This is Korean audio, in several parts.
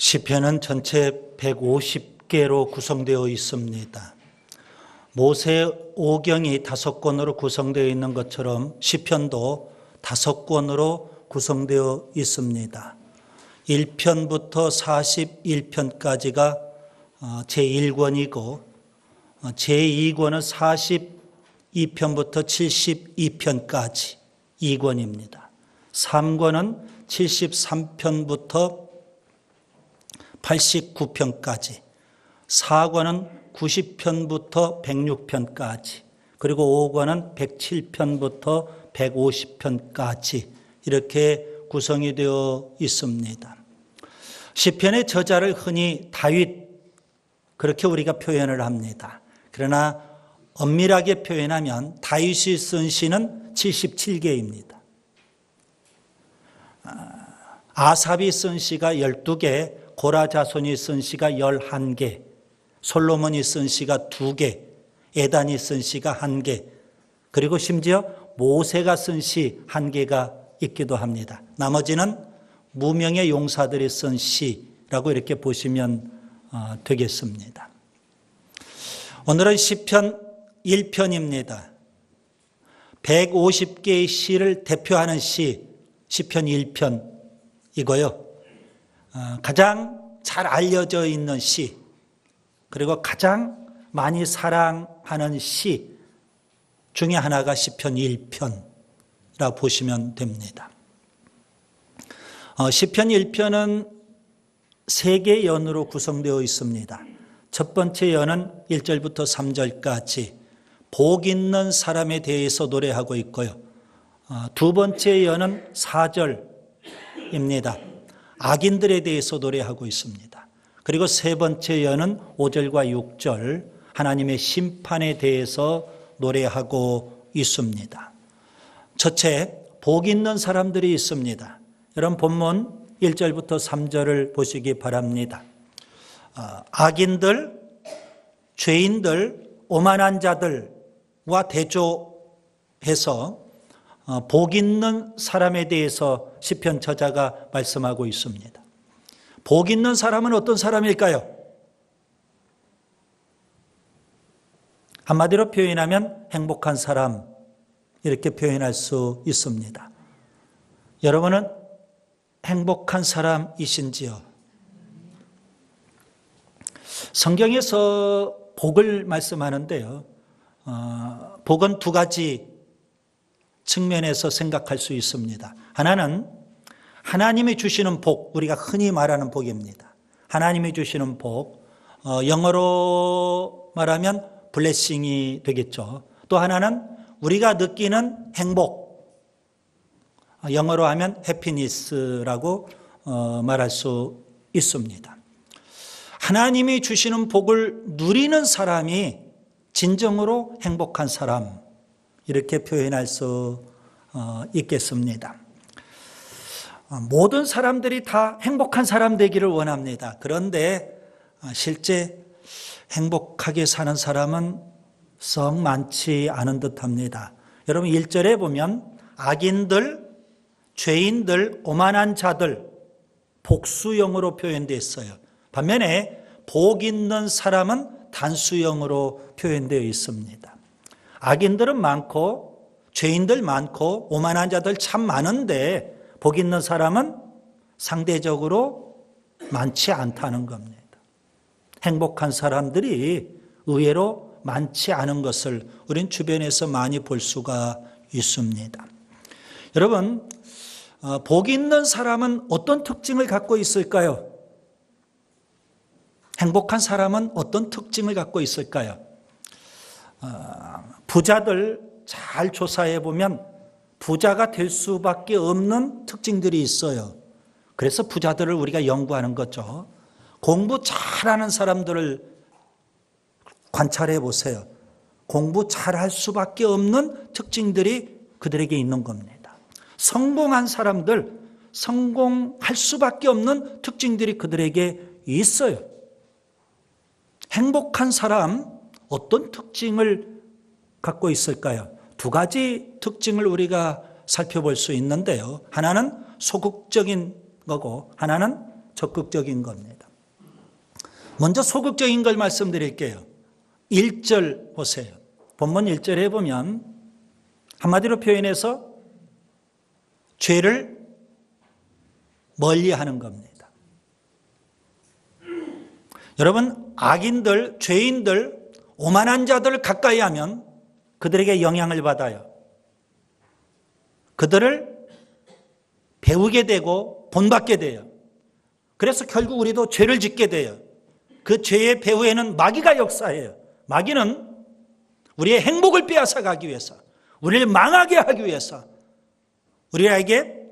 시편은 전체 150개로 구성되어 있습니다. 모세 오경이 5권으로 구성되어 있는 것처럼 시편도 5권으로 구성되어 있습니다. 1편부터 41편까지가 제1권이고 제2권은 42편부터 72편까지 2권입니다. 3권은 73편부터 89편까지, 4권은 90편부터 106편까지, 그리고 5권은 107편부터 150편까지 이렇게 구성이 되어 있습니다. 시편의 저자를 흔히 다윗 그렇게 우리가 표현을 합니다. 그러나 엄밀하게 표현하면 다윗이 쓴 시는 77개입니다. 아삽이 쓴 시가 12개, 고라 자손이 쓴 시가 11개, 솔로몬이 쓴 시가 2개, 에단이 쓴 시가 1개, 그리고 심지어 모세가 쓴 시 1개가 있기도 합니다. 나머지는 무명의 용사들이 쓴 시라고 이렇게 보시면 되겠습니다. 오늘은 시편 1편입니다. 150개의 시를 대표하는 시, 시편 1편이고요. 가장 잘 알려져 있는 시, 그리고 가장 많이 사랑하는 시 중에 하나가 시편 1편이라고 보시면 됩니다. 시편 1편은 3개의 연으로 구성되어 있습니다. 첫 번째 연은 1절부터 3절까지 복 있는 사람에 대해서 노래하고 있고요. 두 번째 연은 4절입니다. 악인들에 대해서 노래하고 있습니다. 그리고 세 번째 연은 5절과 6절 하나님의 심판에 대해서 노래하고 있습니다. 첫째, 복 있는 사람들이 있습니다. 여러분 본문 1절부터 3절을 보시기 바랍니다. 악인들, 죄인들, 오만한 자들과 대조해서 복 있는 사람에 대해서 시편 저자가 말씀하고 있습니다. 복 있는 사람은 어떤 사람일까요? 한마디로 표현하면 행복한 사람 이렇게 표현할 수 있습니다. 여러분은 행복한 사람이신지요? 성경에서 복을 말씀하는데요. 복은 두 가지 측면에서 생각할 수 있습니다. 하나는 하나님이 주시는 복, 우리가 흔히 말하는 복입니다. 하나님이 주시는 복, 영어로 말하면 블레싱이 되겠죠. 또 하나는 우리가 느끼는 행복, 영어로 하면 해피니스라고 말할 수 있습니다. 하나님이 주시는 복을 누리는 사람이 진정으로 행복한 사람, 이렇게 표현할 수 있겠습니다. 모든 사람들이 다 행복한 사람 되기를 원합니다. 그런데 실제 행복하게 사는 사람은 썩 많지 않은 듯합니다. 여러분 1절에 보면 악인들, 죄인들, 오만한 자들 복수형으로 표현되어 있어요. 반면에 복 있는 사람은 단수형으로 표현되어 있습니다. 악인들은 많고 죄인들 많고 오만한 자들 참 많은데 복 있는 사람은 상대적으로 많지 않다는 겁니다. 행복한 사람들이 의외로 많지 않은 것을 우린 주변에서 많이 볼 수가 있습니다. 여러분, 복 있는 사람은 어떤 특징을 갖고 있을까요? 행복한 사람은 어떤 특징을 갖고 있을까요? 부자들 잘 조사해 보면 부자가 될 수밖에 없는 특징들이 있어요. 그래서 부자들을 우리가 연구하는 거죠. 공부 잘하는 사람들을 관찰해 보세요. 공부 잘할 수밖에 없는 특징들이 그들에게 있는 겁니다. 성공한 사람들, 성공할 수밖에 없는 특징들이 그들에게 있어요. 행복한 사람, 어떤 특징을 갖고 있을까요? 두 가지 특징을 우리가 살펴볼 수 있는데요. 하나는 소극적인 거고 하나는 적극적인 겁니다. 먼저 소극적인 걸 말씀드릴게요. 1절 보세요. 본문 1절에 보면 한마디로 표현해서 죄를 멀리하는 겁니다. 여러분, 악인들, 죄인들, 오만한 자들을 가까이 하면 그들에게 영향을 받아요. 그들을 배우게 되고 본받게 돼요. 그래서 결국 우리도 죄를 짓게 돼요. 그 죄의 배후에는 마귀가 역사해요. 마귀는 우리의 행복을 빼앗아 가기 위해서, 우리를 망하게 하기 위해서 우리에게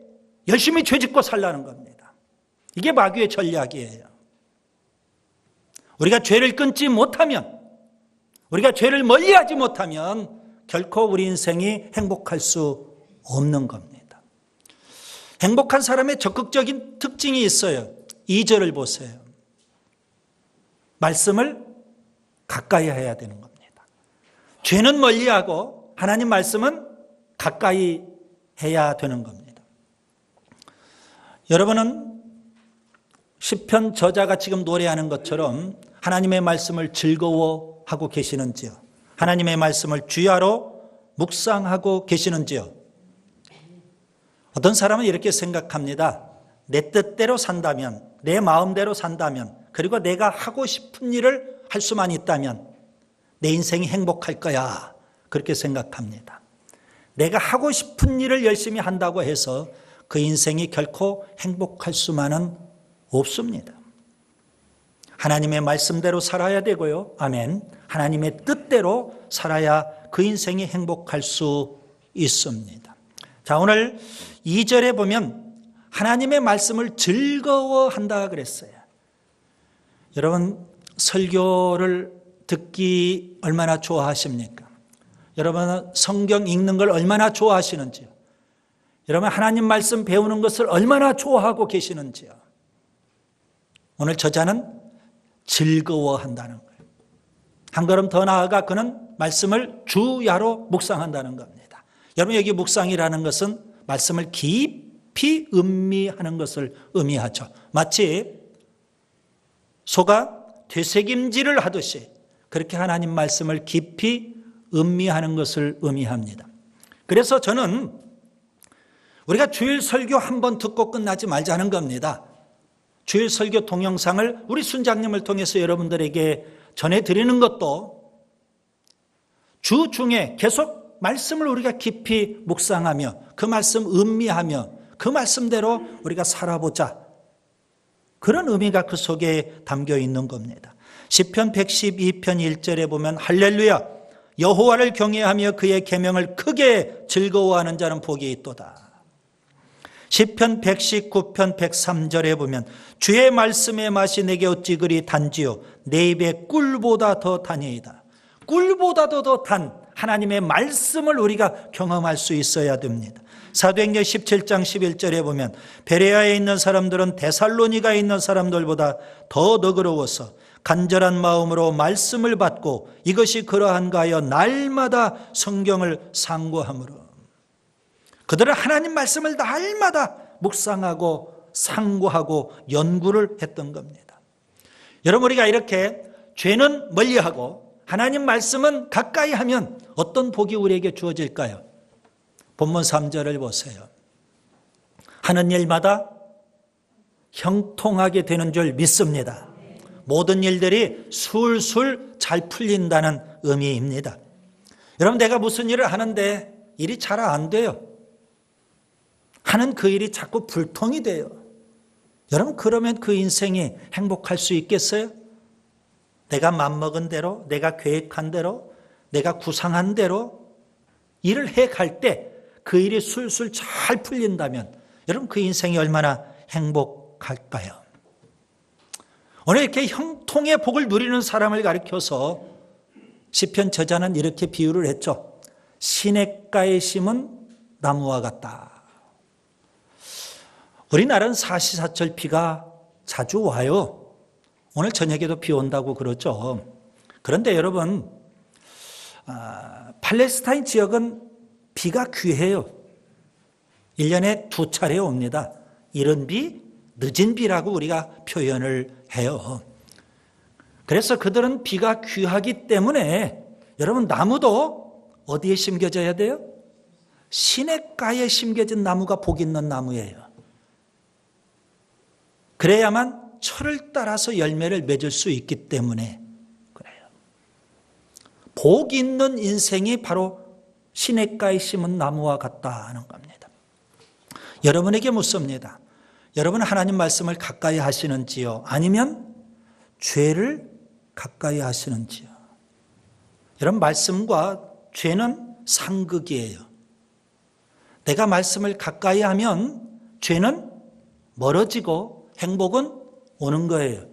열심히 죄짓고 살라는 겁니다. 이게 마귀의 전략이에요. 우리가 죄를 끊지 못하면, 우리가 죄를 멀리하지 못하면 결코 우리 인생이 행복할 수 없는 겁니다. 행복한 사람의 적극적인 특징이 있어요. 2절을 보세요. 말씀을 가까이 해야 되는 겁니다. 죄는 멀리하고 하나님 말씀은 가까이 해야 되는 겁니다. 여러분은 시편 저자가 지금 노래하는 것처럼 하나님의 말씀을 즐거워하고 계시는지요? 하나님의 말씀을 주야로 묵상하고 계시는지요? 어떤 사람은 이렇게 생각합니다. 내 뜻대로 산다면, 내 마음대로 산다면, 그리고 내가 하고 싶은 일을 할 수만 있다면 내 인생이 행복할 거야. 그렇게 생각합니다. 내가 하고 싶은 일을 열심히 한다고 해서 그 인생이 결코 행복할 수만은 없습니다. 하나님의 말씀대로 살아야 되고요. 아멘. 하나님의 뜻대로 살아야 그 인생이 행복할 수 있습니다. 자, 오늘 2절에 보면 하나님의 말씀을 즐거워한다 그랬어요. 여러분, 설교를 듣기 얼마나 좋아하십니까? 여러분, 성경 읽는 걸 얼마나 좋아하시는지요? 여러분, 하나님 말씀 배우는 것을 얼마나 좋아하고 계시는지요? 오늘 저자는 즐거워한다는 거예요. 한 걸음 더 나아가 그는 말씀을 주야로 묵상한다는 겁니다. 여러분, 여기 묵상이라는 것은 말씀을 깊이 음미하는 것을 의미하죠. 마치 소가 되새김질을 하듯이 그렇게 하나님 말씀을 깊이 음미하는 것을 의미합니다. 그래서 저는 우리가 주일 설교 한 번 듣고 끝나지 말자는 겁니다. 주일 설교 동영상을 우리 순장님을 통해서 여러분들에게 전해드리는 것도 주 중에 계속 말씀을 우리가 깊이 묵상하며 그 말씀 음미하며 그 말씀대로 우리가 살아보자. 그런 의미가 그 속에 담겨 있는 겁니다. 시편 112편 1절에 보면 할렐루야 여호와를 경외하며 그의 계명을 크게 즐거워하는 자는 복이 있도다. 시편 119편 103절에 보면 주의 말씀의 맛이 내게 어찌 그리 단지요 내 입에 꿀보다 더 단이이다. 꿀보다도 더 단 하나님의 말씀을 우리가 경험할 수 있어야 됩니다. 사도행전 17장 11절에 보면 베레아에 있는 사람들은 데살로니가에 있는 사람들보다 더 너그러워서 간절한 마음으로 말씀을 받고 이것이 그러한가 하여 날마다 성경을 상고함으로 그들은 하나님 말씀을 날마다 묵상하고 상고하고 연구를 했던 겁니다. 여러분, 우리가 이렇게 죄는 멀리하고 하나님 말씀은 가까이 하면 어떤 복이 우리에게 주어질까요? 본문 3절을 보세요. 하는 일마다 형통하게 되는 줄 믿습니다. 모든 일들이 술술 잘 풀린다는 의미입니다. 여러분, 내가 무슨 일을 하는데 일이 잘 안 돼요. 하는 그 일이 자꾸 불통이 돼요. 여러분, 그러면 그 인생이 행복할 수 있겠어요? 내가 맘먹은 대로, 내가 계획한 대로, 내가 구상한 대로 일을 해갈 때 그 일이 술술 잘 풀린다면 여러분, 그 인생이 얼마나 행복할까요? 오늘 이렇게 형통의 복을 누리는 사람을 가리켜서 시편 저자는 이렇게 비유를 했죠. 시냇가에 심은 나무와 같다. 우리나라는 사시사철 비가 자주 와요. 오늘 저녁에도 비 온다고 그러죠. 그런데 여러분, 팔레스타인 지역은 비가 귀해요. 1년에 2차례 옵니다. 이른 비, 늦은 비라고 우리가 표현을 해요. 그래서 그들은 비가 귀하기 때문에 여러분 나무도 어디에 심겨져야 돼요? 시냇가에 심겨진 나무가 복 있는 나무예요. 그래야만 철을 따라서 열매를 맺을 수 있기 때문에 그래요. 복 있는 인생이 바로 시냇가에 심은 나무와 같다는 겁니다. 여러분에게 묻습니다. 여러분 하나님 말씀을 가까이 하시는지요? 아니면 죄를 가까이 하시는지요? 여러분 말씀과 죄는 상극이에요. 내가 말씀을 가까이 하면 죄는 멀어지고 행복은 오는 거예요.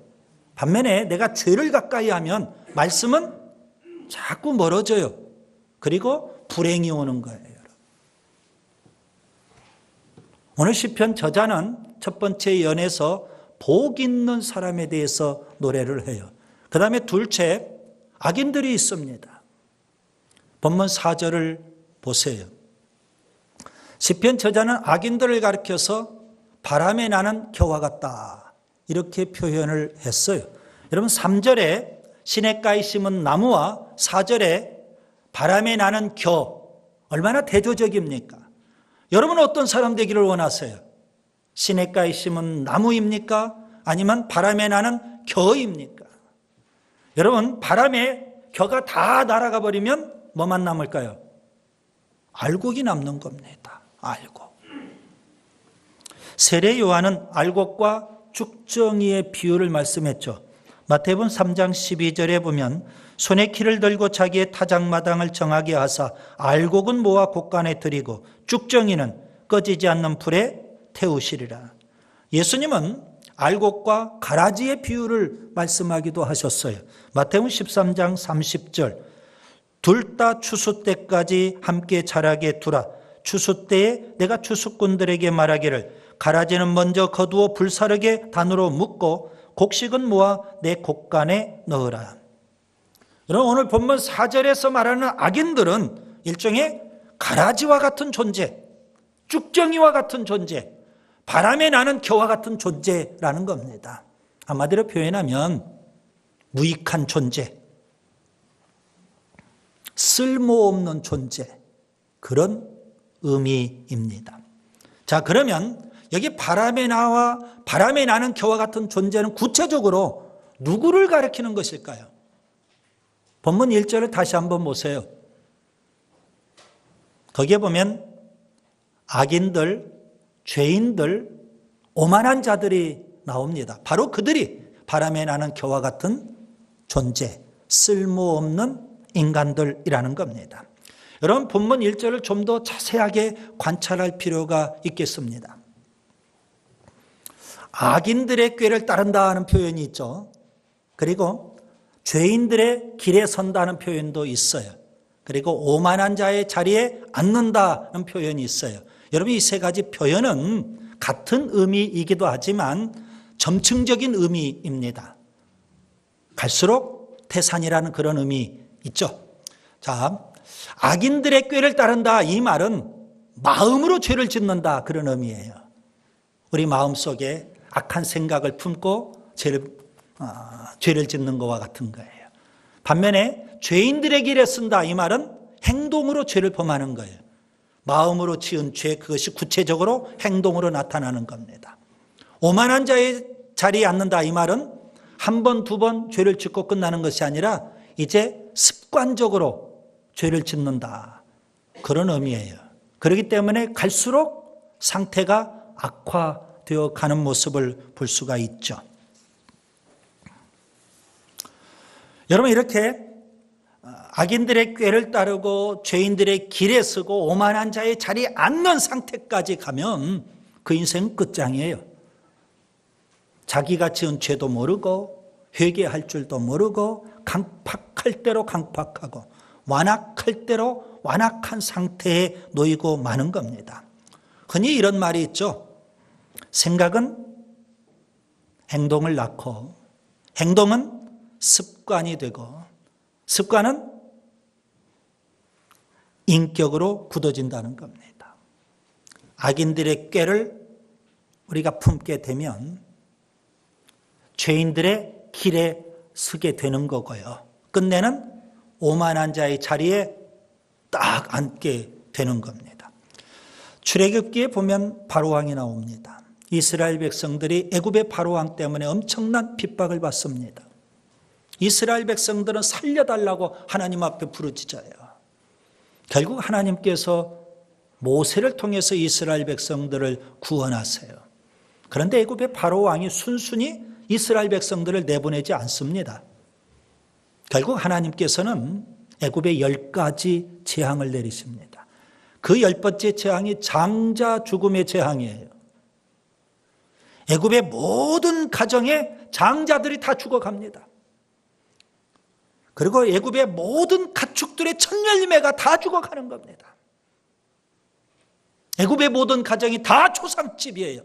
반면에 내가 죄를 가까이 하면 말씀은 자꾸 멀어져요. 그리고 불행이 오는 거예요. 오늘 시편 저자는 첫 번째 연에서 복 있는 사람에 대해서 노래를 해요. 그 다음에 둘째, 악인들이 있습니다. 본문 4절을 보세요. 시편 저자는 악인들을 가리켜서 바람에 나는 겨와 같다 이렇게 표현을 했어요. 여러분 3절에 시냇가에 심은 나무와 4절에 바람에 나는 겨 얼마나 대조적입니까? 여러분은 어떤 사람 되기를 원하세요? 시냇가에 심은 나무입니까? 아니면 바람에 나는 겨입니까? 여러분 바람에 겨가 다 날아가 버리면 뭐만 남을까요? 알곡이 남는 겁니다. 알곡. 세례 요한은 알곡과 쭉정이의 비유를 말씀했죠. 마태복음 3장 12절에 보면 손에 키를 들고 자기의 타작마당을 정하게 하사 알곡은 모아 곳간에 들이고 쭉정이는 꺼지지 않는 불에 태우시리라. 예수님은 알곡과 가라지의 비유를 말씀하기도 하셨어요. 마태복음 13장 30절 둘 다 추수 때까지 함께 자라게 두라. 추수 때에 내가 추수꾼들에게 말하기를 가라지는 먼저 거두어 불사르게 단으로 묶고 곡식은 모아 내 곡간에 넣으라. 여러분 오늘 본문 4절에서 말하는 악인들은 일종의 가라지와 같은 존재, 쭉정이와 같은 존재, 바람에 나는 겨와 같은 존재라는 겁니다. 한마디로 표현하면 무익한 존재, 쓸모없는 존재, 그런 의미입니다. 자, 그러면 여기 바람에 나는 겨와 같은 존재는 구체적으로 누구를 가리키는 것일까요? 본문 1절을 다시 한번 보세요. 거기에 보면 악인들, 죄인들, 오만한 자들이 나옵니다. 바로 그들이 바람에 나는 겨와 같은 존재, 쓸모없는 인간들이라는 겁니다. 여러분 본문 1절을 좀 더 자세하게 관찰할 필요가 있겠습니다. 악인들의 꾀를 따른다는 표현이 있죠. 그리고 죄인들의 길에 선다는 표현도 있어요. 그리고 오만한 자의 자리에 앉는다는 표현이 있어요. 여러분 이 세 가지 표현은 같은 의미이기도 하지만 점층적인 의미입니다. 갈수록 태산이라는 그런 의미 있죠. 자, 악인들의 꾀를 따른다 이 말은 마음으로 죄를 짓는다 그런 의미예요. 우리 마음속에 악한 생각을 품고 죄를 짓는 것과 같은 거예요. 반면에 죄인들의 길에 쓴다 이 말은 행동으로 죄를 범하는 거예요. 마음으로 지은 죄 그것이 구체적으로 행동으로 나타나는 겁니다. 오만한 자의 자리에 앉는다 이 말은 한 번, 두 번 죄를 짓고 끝나는 것이 아니라 이제 습관적으로 죄를 짓는다 그런 의미예요. 그렇기 때문에 갈수록 상태가 악화되어 가는 모습을 볼 수가 있죠. 여러분 이렇게 악인들의 꾀를 따르고 죄인들의 길에 서고 오만한 자의 자리에 앉는 상태까지 가면 그 인생은 끝장이에요. 자기가 지은 죄도 모르고 회개할 줄도 모르고 강팍할 대로 강팍하고 완악할 대로 완악한 상태에 놓이고 마는 겁니다. 흔히 이런 말이 있죠. 생각은 행동을 낳고 행동은 습관이 되고 습관은 인격으로 굳어진다는 겁니다. 악인들의 꾀를 우리가 품게 되면 죄인들의 길에 서게 되는 거고요. 끝내는 오만한 자의 자리에 딱 앉게 되는 겁니다. 출애굽기에 보면 바로왕이 나옵니다. 이스라엘 백성들이 애굽의 바로왕 때문에 엄청난 핍박을 받습니다. 이스라엘 백성들은 살려달라고 하나님 앞에 부르짖어요. 결국 하나님께서 모세를 통해서 이스라엘 백성들을 구원하세요. 그런데 애굽의 바로왕이 순순히 이스라엘 백성들을 내보내지 않습니다. 결국 하나님께서는 애굽에 10가지 재앙을 내리십니다. 그 10번째 재앙이 장자 죽음의 재앙이에요. 애굽의 모든 가정에 장자들이 다 죽어갑니다. 그리고 애굽의 모든 가축들의 첫 열매가 다 죽어가는 겁니다. 애굽의 모든 가정이 다 초상집이에요.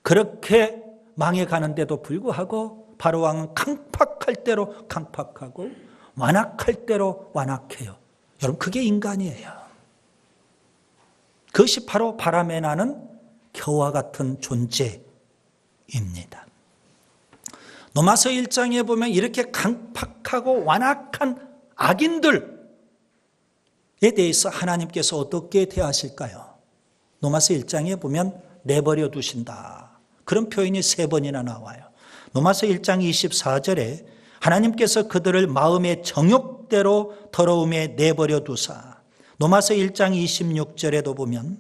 그렇게 망해가는데도 불구하고 바로왕은 강팍할 대로 강팍하고 완악할 대로 완악해요. 여러분, 그게 인간이에요. 그것이 바로 바람에 나는 겨와 같은 존재입니다. 로마서 1장에 보면 이렇게 강팍하고 완악한 악인들에 대해서 하나님께서 어떻게 대하실까요? 로마서 1장에 보면 내버려 두신다. 그런 표현이 3번이나 나와요. 로마서 1장 24절에 하나님께서 그들을 마음의 정욕대로 더러움에 내버려 두사. 로마서 1장 26절에도 보면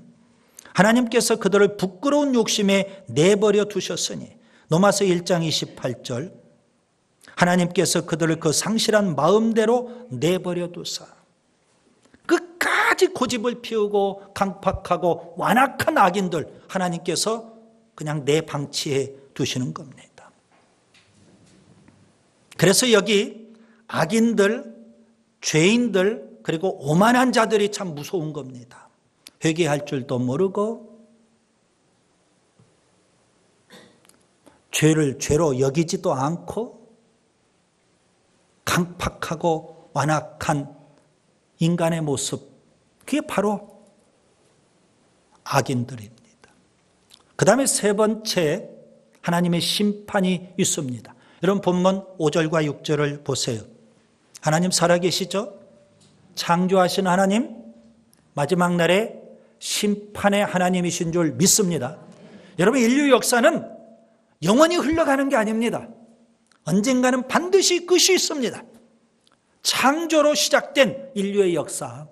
하나님께서 그들을 부끄러운 욕심에 내버려 두셨으니. 로마서 1장 28절 하나님께서 그들을 그 상실한 마음대로 내버려 두사. 끝까지 고집을 피우고 강팍하고 완악한 악인들 하나님께서 그냥 내방치해 두시는 겁니다. 그래서 여기 악인들, 죄인들, 그리고 오만한 자들이 참 무서운 겁니다. 회개할 줄도 모르고 죄를 죄로 여기지도 않고 강팍하고 완악한 인간의 모습, 그게 바로 악인들입니다. 그 다음에 3번째 하나님의 심판이 있습니다. 여러분 본문 5절과 6절을 보세요. 하나님 살아계시죠? 창조하신 하나님, 마지막 날에 심판의 하나님이신 줄 믿습니다. 여러분, 인류 역사는 영원히 흘러가는 게 아닙니다. 언젠가는 반드시 끝이 있습니다. 창조로 시작된 인류의 역사,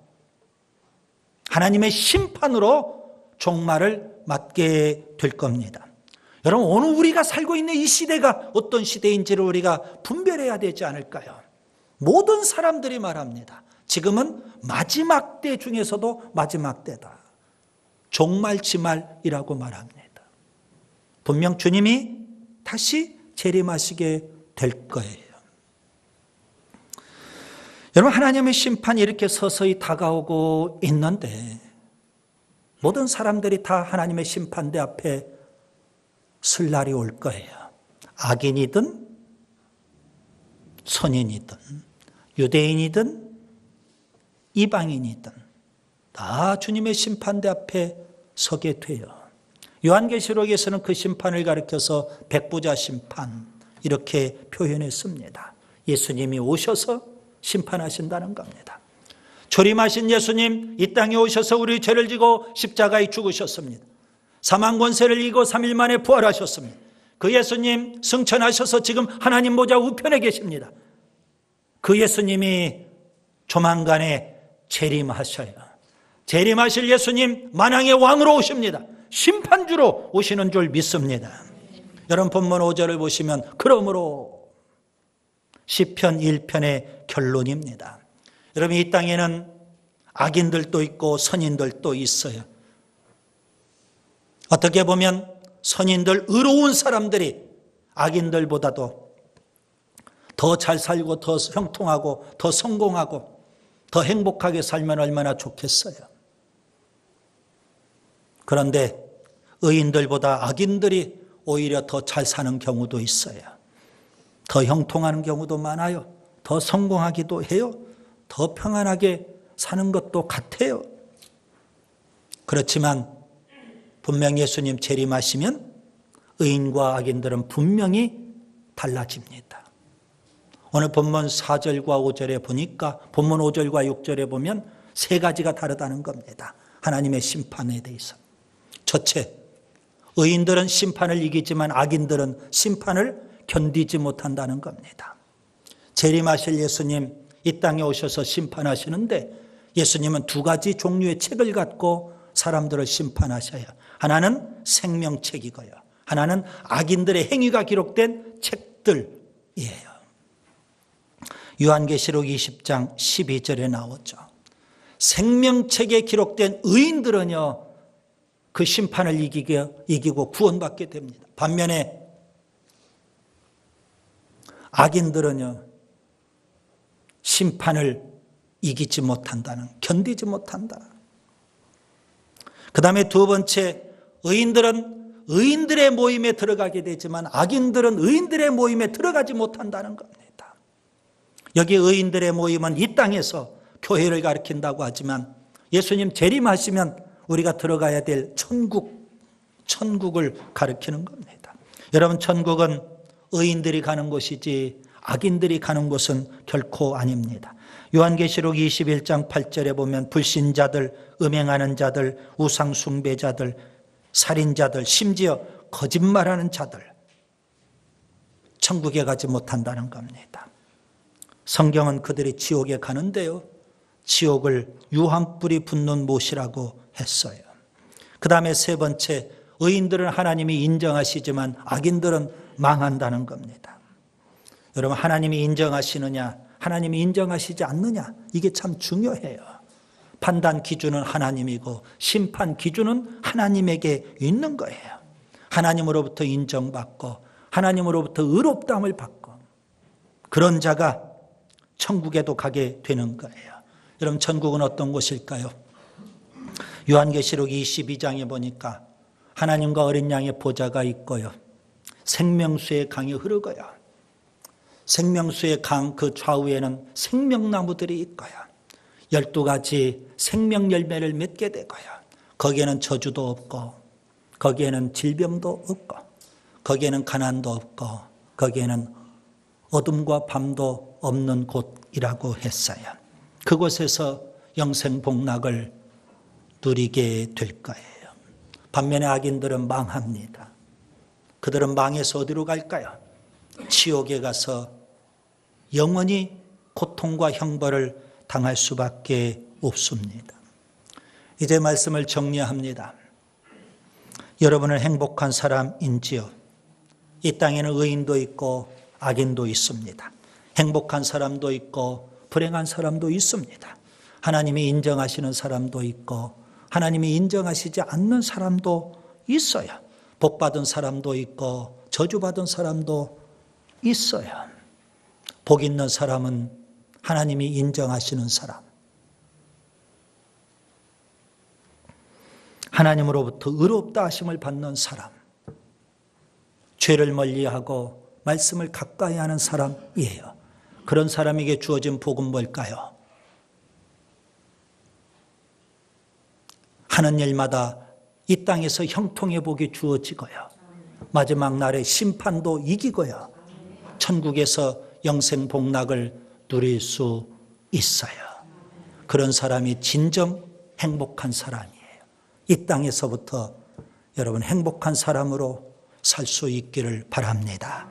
하나님의 심판으로 종말을 맞게 될 겁니다. 여러분, 오늘 우리가 살고 있는 이 시대가 어떤 시대인지를 우리가 분별해야 되지 않을까요? 모든 사람들이 말합니다. 지금은 마지막 때 중에서도 마지막 때다. 종말지말이라고 말합니다. 분명 주님이 다시 재림하시게 될 거예요. 여러분, 하나님의 심판이 이렇게 서서히 다가오고 있는데 모든 사람들이 다 하나님의 심판대 앞에 설 날이 올 거예요. 악인이든 선인이든 유대인이든 이방인이든 다 주님의 심판대 앞에 서게 돼요. 요한계시록에서는 그 심판을 가리켜서 백부자 심판 이렇게 표현했습니다. 예수님이 오셔서 심판하신다는 겁니다. 초림하신 예수님 이 땅에 오셔서 우리 죄를 지고 십자가에 죽으셨습니다. 사망 권세를 이기고 3일 만에 부활하셨습니다. 그 예수님 승천하셔서 지금 하나님 보좌 우편에 계십니다. 그 예수님이 조만간에 재림하셔요. 재림하실 예수님 만왕의 왕으로 오십니다. 심판주로 오시는 줄 믿습니다. 여러분 본문 5절을 보시면 그러므로 시편 1편의 결론입니다. 여러분 이 땅에는 악인들도 있고 선인들도 있어요. 어떻게 보면 선인들, 의로운 사람들이 악인들보다도 더 잘 살고 더 형통하고 더 성공하고 더 행복하게 살면 얼마나 좋겠어요. 그런데 의인들보다 악인들이 오히려 더 잘 사는 경우도 있어요. 더 형통하는 경우도 많아요. 더 성공하기도 해요. 더 평안하게 사는 것도 같아요. 그렇지만 분명 예수님 재림하시면 의인과 악인들은 분명히 달라집니다. 오늘 본문 4절과 5절에 보니까 본문 5절과 6절에 보면 세 가지가 다르다는 겁니다. 하나님의 심판에 대해서. 첫째, 의인들은 심판을 이기지만 악인들은 심판을 견디지 못한다는 겁니다. 재림하실 예수님 이 땅에 오셔서 심판하시는데 예수님은 두 가지 종류의 책을 갖고 사람들을 심판하셔요. 하나는 생명책이고요. 하나는 악인들의 행위가 기록된 책들이에요. 요한계시록 20장 12절에 나오죠. 생명책에 기록된 의인들은요, 그 심판을 이기고 구원받게 됩니다. 반면에 악인들은요, 심판을 이기지 못한다는, 견디지 못한다. 그 다음에 두 번째, 의인들은 의인들의 모임에 들어가게 되지만 악인들은 의인들의 모임에 들어가지 못한다는 겁니다. 여기 의인들의 모임은 이 땅에서 교회를 가리킨다고 하지만 예수님 재림하시면 우리가 들어가야 될 천국을 가리키는 겁니다. 여러분, 천국은 의인들이 가는 곳이지 악인들이 가는 곳은 결코 아닙니다. 요한계시록 21장 8절에 보면 불신자들, 음행하는 자들, 우상숭배자들, 살인자들, 심지어 거짓말하는 자들, 천국에 가지 못한다는 겁니다. 성경은 그들이 지옥에 가는데요, 지옥을 유황불이 붙는 못이라고 했어요. 그 다음에 세 번째, 의인들은 하나님이 인정하시지만 악인들은 망한다는 겁니다. 여러분, 하나님이 인정하시느냐, 하나님이 인정하시지 않느냐, 이게 참 중요해요. 판단 기준은 하나님이고 심판 기준은 하나님에게 있는 거예요. 하나님으로부터 인정받고 하나님으로부터 의롭다함을 받고 그런 자가 천국에도 가게 되는 거예요. 여러분, 천국은 어떤 곳일까요? 요한계시록 22장에 보니까 하나님과 어린 양의 보좌가 있고요, 생명수의 강이 흐르고요, 생명수의 강 그 좌우에는 생명나무들이 있고요, 12가지 생명 열매를 맺게 되고요, 거기에는 저주도 없고 거기에는 질병도 없고 거기에는 가난도 없고 거기에는 어둠과 밤도 없는 곳이라고 했어요. 그곳에서 영생복락을 누리게 될 거예요. 반면에 악인들은 망합니다. 그들은 망해서 어디로 갈까요? 지옥에 가서 영원히 고통과 형벌을 당할 수밖에 없습니다. 이제 말씀을 정리합니다. 여러분은 행복한 사람인지요? 이 땅에는 의인도 있고 악인도 있습니다. 행복한 사람도 있고 불행한 사람도 있습니다. 하나님이 인정하시는 사람도 있고 하나님이 인정하시지 않는 사람도 있어요. 복받은 사람도 있고 저주받은 사람도 있어요. 복 있는 사람은 하나님이 인정하시는 사람, 하나님으로부터 의롭다 하심을 받는 사람, 죄를 멀리하고 말씀을 가까이 하는 사람이에요. 그런 사람에게 주어진 복은 뭘까요? 하는 일마다 이 땅에서 형통의 복이 주어지고요, 마지막 날에 심판도 이기고요, 천국에서 영생복락을 누릴 수 있어요. 그런 사람이 진정 행복한 사람이에요. 이 땅에서부터 여러분 행복한 사람으로 살 수 있기를 바랍니다.